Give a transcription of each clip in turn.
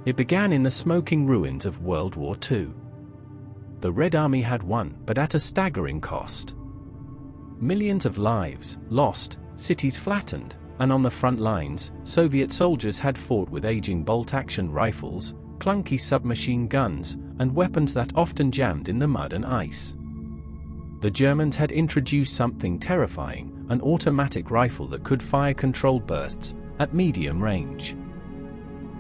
It began in the smoking ruins of World War II. The Red Army had won, but at a staggering cost. Millions of lives lost, cities flattened, and on the front lines, Soviet soldiers had fought with aging bolt-action rifles, clunky submachine guns, and weapons that often jammed in the mud and ice. The Germans had introduced something terrifying, an automatic rifle that could fire controlled bursts at medium range.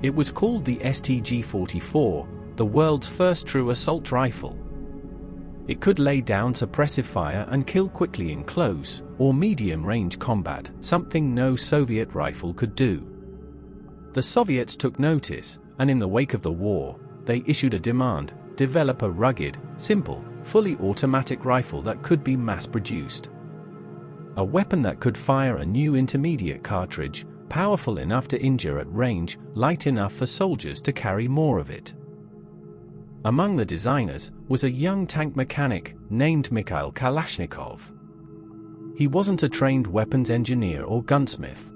It was called the STG-44, the world's first true assault rifle. It could lay down suppressive fire and kill quickly in close or medium-range combat, something no Soviet rifle could do. The Soviets took notice, and in the wake of the war, they issued a demand: develop a rugged, simple, fully automatic rifle that could be mass-produced. A weapon that could fire a new intermediate cartridge, powerful enough to injure at range, light enough for soldiers to carry more of it. Among the designers was a young tank mechanic named Mikhail Kalashnikov. He wasn't a trained weapons engineer or gunsmith.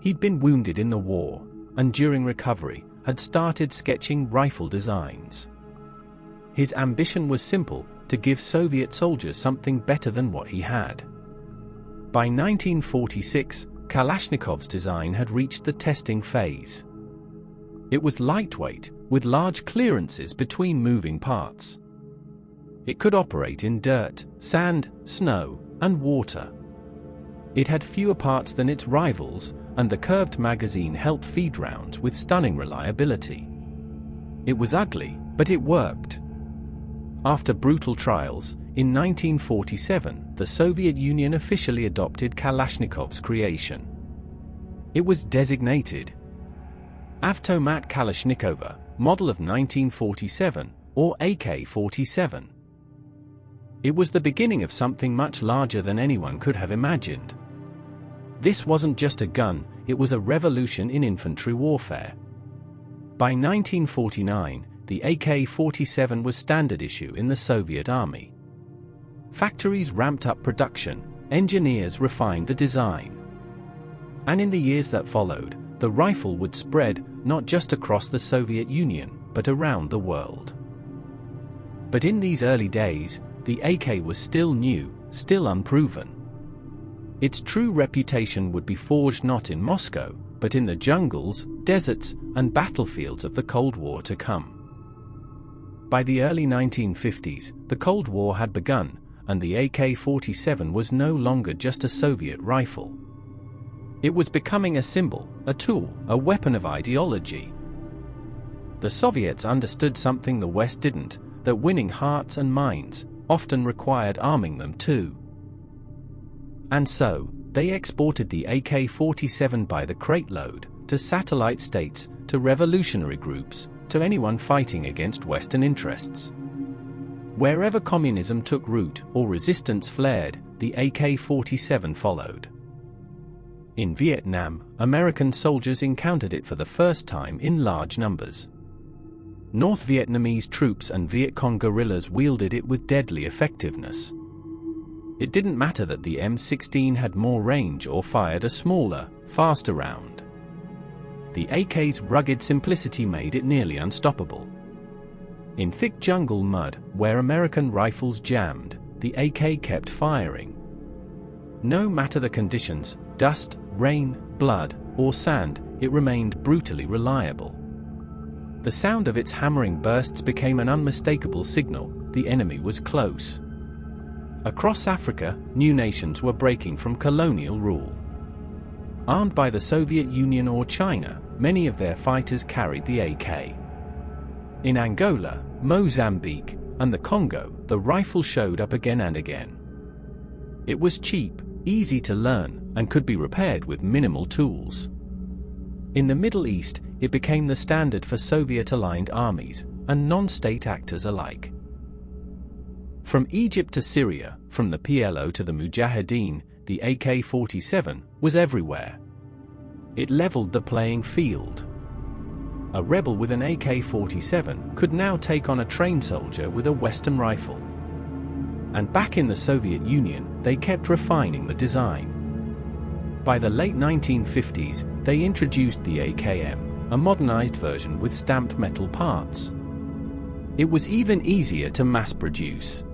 He'd been wounded in the war, and during recovery, had started sketching rifle designs. His ambition was simple: to give Soviet soldiers something better than what he had. By 1946, Kalashnikov's design had reached the testing phase. It was lightweight, with large clearances between moving parts. It could operate in dirt, sand, snow, and water. It had fewer parts than its rivals, and the curved magazine helped feed rounds with stunning reliability. It was ugly, but it worked. After brutal trials, in 1947, the Soviet Union officially adopted Kalashnikov's creation. It was designated Avtomat Kalashnikova, model of 1947, or AK-47. It was the beginning of something much larger than anyone could have imagined. This wasn't just a gun, it was a revolution in infantry warfare. By 1949, the AK-47 was standard issue in the Soviet Army. Factories ramped up production, engineers refined the design. And in the years that followed, the rifle would spread, not just across the Soviet Union, but around the world. But in these early days, the AK was still new, still unproven. Its true reputation would be forged not in Moscow, but in the jungles, deserts, and battlefields of the Cold War to come. By the early 1950s, the Cold War had begun, and the AK-47 was no longer just a Soviet rifle. It was becoming a symbol, a tool, a weapon of ideology. The Soviets understood something the West didn't, that winning hearts and minds often required arming them too. And so, they exported the AK-47 by the crate-load, to satellite states, to revolutionary groups, to anyone fighting against Western interests. Wherever communism took root or resistance flared, the AK-47 followed. In Vietnam, American soldiers encountered it for the first time in large numbers. North Vietnamese troops and Viet Cong guerrillas wielded it with deadly effectiveness. It didn't matter that the M16 had more range or fired a smaller, faster round. The AK's rugged simplicity made it nearly unstoppable. In thick jungle mud, where American rifles jammed, the AK kept firing. No matter the conditions, dust, rain, blood, or sand, it remained brutally reliable. The sound of its hammering bursts became an unmistakable signal: the enemy was close. Across Africa, new nations were breaking from colonial rule. Armed by the Soviet Union or China, many of their fighters carried the AK. In Angola, Mozambique, and the Congo, the rifle showed up again and again. It was cheap, easy to learn, and could be repaired with minimal tools. In the Middle East, it became the standard for Soviet-aligned armies and non-state actors alike. From Egypt to Syria, from the PLO to the Mujahideen, the AK-47 was everywhere. It leveled the playing field. A rebel with an AK-47 could now take on a trained soldier with a Western rifle. And back in the Soviet Union, they kept refining the design. By the late 1950s, they introduced the AKM, a modernized version with stamped metal parts. It was even easier to mass produce.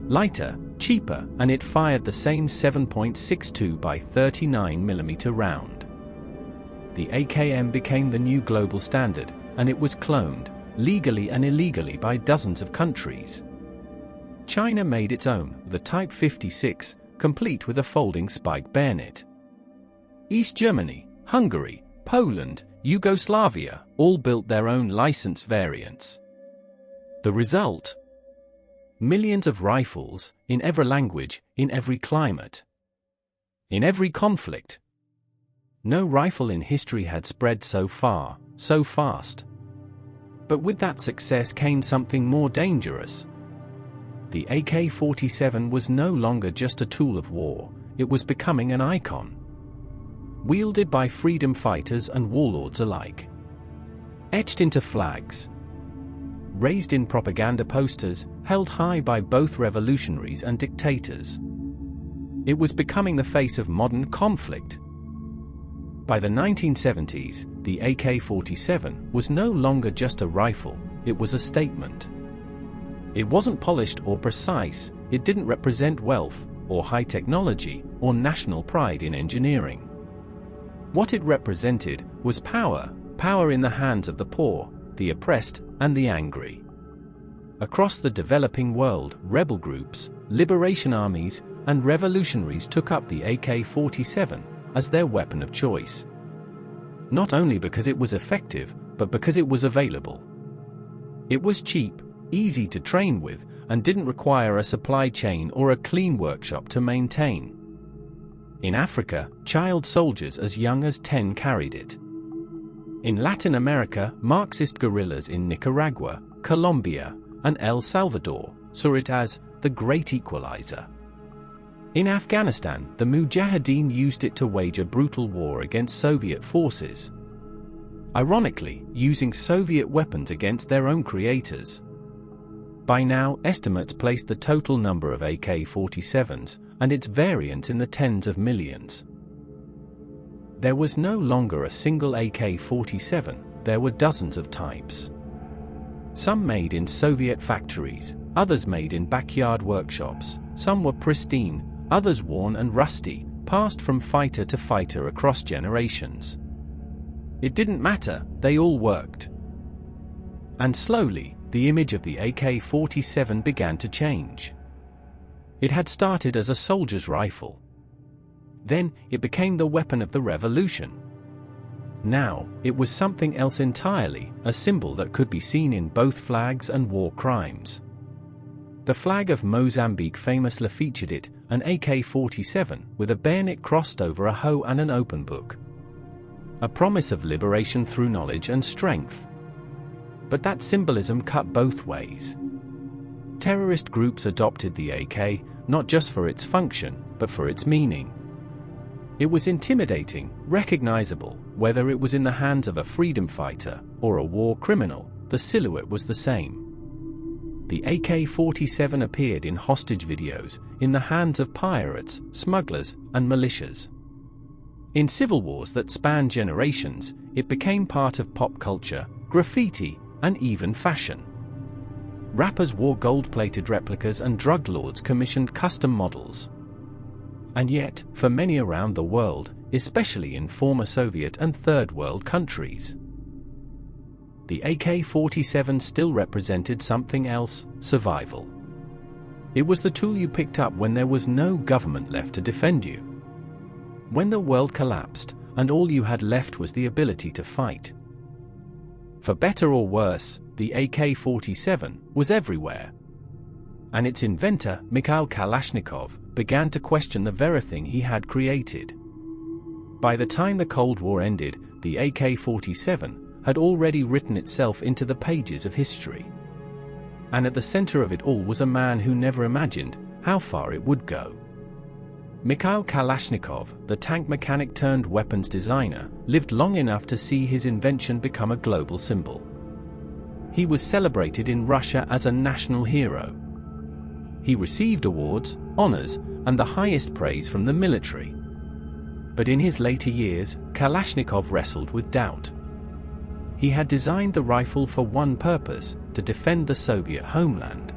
Lighter, cheaper, and it fired the same 7.62 by 39mm round. The AKM became the new global standard, and it was cloned, legally and illegally, by dozens of countries. China made its own, the Type 56, complete with a folding spike bayonet. East Germany, Hungary, Poland, Yugoslavia all built their own license variants. The result? Millions of rifles, in every language, in every climate. In every conflict. No rifle in history had spread so far, so fast. But with that success came something more dangerous. The AK-47 was no longer just a tool of war, it was becoming an icon. Wielded by freedom fighters and warlords alike. Etched into flags. Raised in propaganda posters, held high by both revolutionaries and dictators. It was becoming the face of modern conflict. By the 1970s, the AK-47 was no longer just a rifle, it was a statement. It wasn't polished or precise, it didn't represent wealth, or high technology, or national pride in engineering. What it represented was power, power in the hands of the poor, the oppressed, and the angry. Across the developing world, rebel groups, liberation armies, and revolutionaries took up the AK-47 as their weapon of choice. Not only because it was effective, but because it was available. It was cheap, easy to train with, and didn't require a supply chain or a clean workshop to maintain. In Africa, child soldiers as young as 10 carried it. In Latin America, Marxist guerrillas in Nicaragua, Colombia, and El Salvador saw it as the great equalizer. In Afghanistan, the Mujahideen used it to wage a brutal war against Soviet forces. Ironically, using Soviet weapons against their own creators. By now, estimates placed the total number of AK-47s and its variants in the tens of millions. There was no longer a single AK-47, there were dozens of types. Some made in Soviet factories, others made in backyard workshops, some were pristine, others worn and rusty, passed from fighter to fighter across generations. It didn't matter, they all worked. And slowly, the image of the AK-47 began to change. It had started as a soldier's rifle. Then, it became the weapon of the revolution. Now, it was something else entirely, a symbol that could be seen in both flags and war crimes. The flag of Mozambique famously featured it, an AK-47 with a bayonet crossed over a hoe and an open book. A promise of liberation through knowledge and strength. But that symbolism cut both ways. Terrorist groups adopted the AK, not just for its function, but for its meaning. It was intimidating, recognizable, whether it was in the hands of a freedom fighter or a war criminal, the silhouette was the same. The AK-47 appeared in hostage videos, in the hands of pirates, smugglers, and militias. In civil wars that spanned generations, it became part of pop culture, graffiti, and even fashion. Rappers wore gold-plated replicas and drug lords commissioned custom models. And yet, for many around the world, especially in former Soviet and Third World countries, the AK-47 still represented something else: survival. It was the tool you picked up when there was no government left to defend you. When the world collapsed, and all you had left was the ability to fight. For better or worse, the AK-47 was everywhere. And its inventor, Mikhail Kalashnikov, began to question the very thing he had created. By the time the Cold War ended, the AK-47 had already written itself into the pages of history. And at the center of it all was a man who never imagined how far it would go. Mikhail Kalashnikov, the tank mechanic turned weapons designer, lived long enough to see his invention become a global symbol. He was celebrated in Russia as a national hero. He received awards, honors, and the highest praise from the military. But in his later years, Kalashnikov wrestled with doubt. he had designed the rifle for one purpose: to defend the Soviet homeland,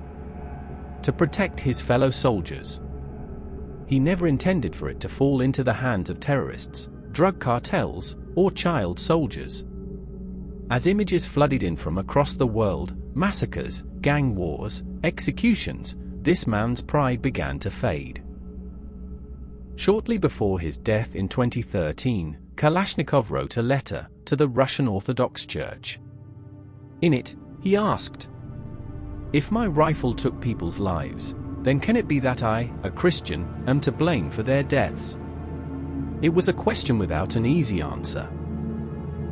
to protect his fellow soldiers. He never intended for it to fall into the hands of terrorists, drug cartels, or child soldiers. As images flooded in from across the world, massacres, gang wars, executions, this man's pride began to fade. Shortly before his death in 2013, Kalashnikov wrote a letter to the Russian Orthodox Church. In it, he asked, "If my rifle took people's lives, then can it be that I, a Christian, am to blame for their deaths?" It was a question without an easy answer.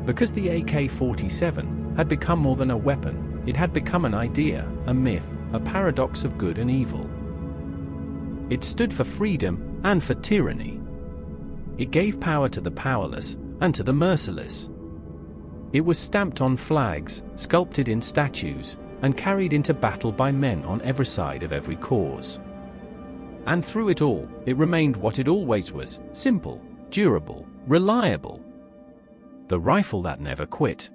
Because the AK-47 had become more than a weapon, it had become an idea, a myth, a paradox of good and evil. It stood for freedom and for tyranny. It gave power to the powerless and to the merciless. It was stamped on flags, sculpted in statues, and carried into battle by men on every side of every cause. And through it all, it remained what it always was: simple, durable, reliable. The rifle that never quit.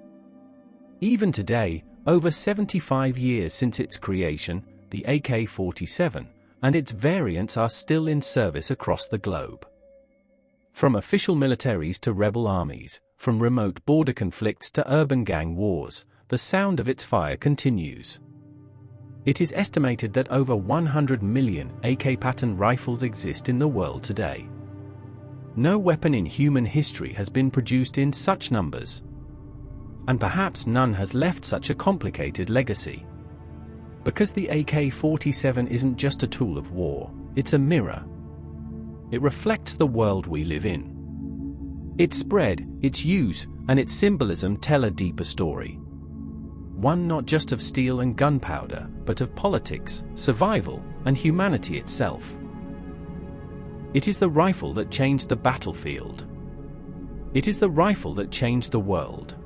Even today, over 75 years since its creation, the AK-47 and its variants are still in service across the globe. From official militaries to rebel armies, from remote border conflicts to urban gang wars, the sound of its fire continues. It is estimated that over 100 million AK pattern rifles exist in the world today. No weapon in human history has been produced in such numbers. And perhaps none has left such a complicated legacy. Because the AK-47 isn't just a tool of war, it's a mirror. It reflects the world we live in. Its spread, its use, and its symbolism tell a deeper story. One not just of steel and gunpowder, but of politics, survival, and humanity itself. It is the rifle that changed the battlefield. It is the rifle that changed the world.